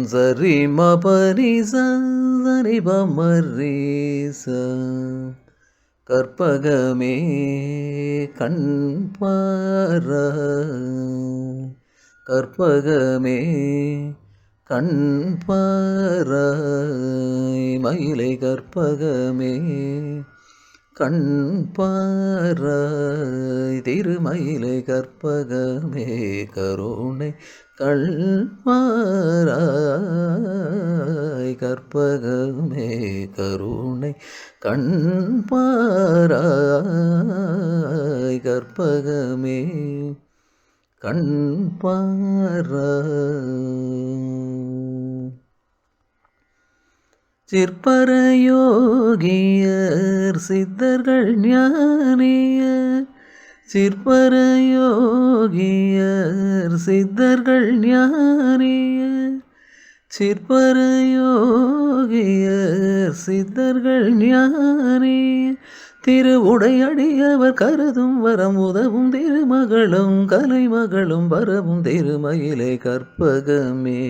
சரி மபரி சரி பமரி கற்பகமே கண்பார கற்பகமே கண்பார மயிலை கற்பகமே கண்பார திருமயிலை கற்பகமே கருணை கண்பாராய் கற்பகமே கருணை கண்பாராய் கற்பகமே கண்பாராய் சிற்பரயோகியர் சித்தர்கள் ஞானியர் சிற்பரயோகியர் சித்தர்கள் ஞானியர் சிற்பரயோகியர் சித்தர்கள் ஞானியர் திருவுடையடியவர் கருதும் வரம் உதவும் திருமகளும் கலைமகளும் வரவும் திருமயிலை கற்பகமே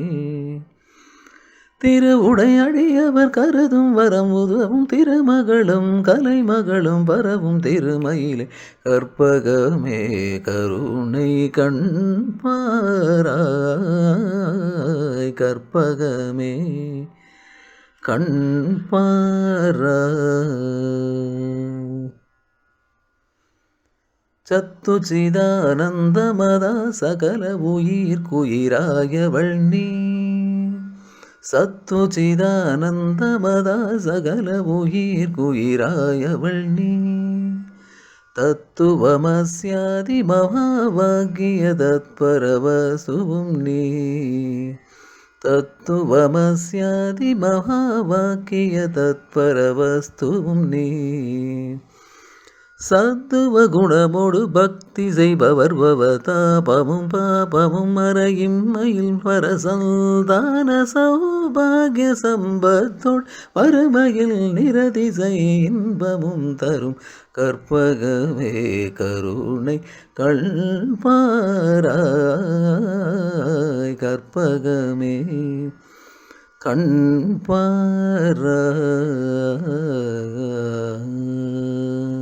திருவுடையடியவர் கருதும் வரம் உதவும் திருமகளும் கலைமகளும் பரவும் திருமயிலை கற்பகமே கருணை கண்பாராய் கற்பகமே கண்பாராய் சத்துச்சிதானந்தமதா சகல உயிர்க்குயிராயவள் நீ சத்துச்சிதானந்தமதா சகல உயிர்க்குயிராயவள் நீ தத்துவமஸ்யாதி மகாவாக்கிய தத்பரவசுவும் நீ தத்துவமஸ்யாதி மகாவாக்கிய தத்பரவஸ்துவும் நீ சத்துவ குணமோடு பக்தி செய்பவர் பவதாபமும் பாபமும் மறையின்மையில் பரசந்தான சௌபாகிய சம்பத்தோடு வறுமையில் நிரதிசை இன்பமும் தரும் கற்பகமே கருணை கண்பாராய் கற்பகமே கண்பாராய்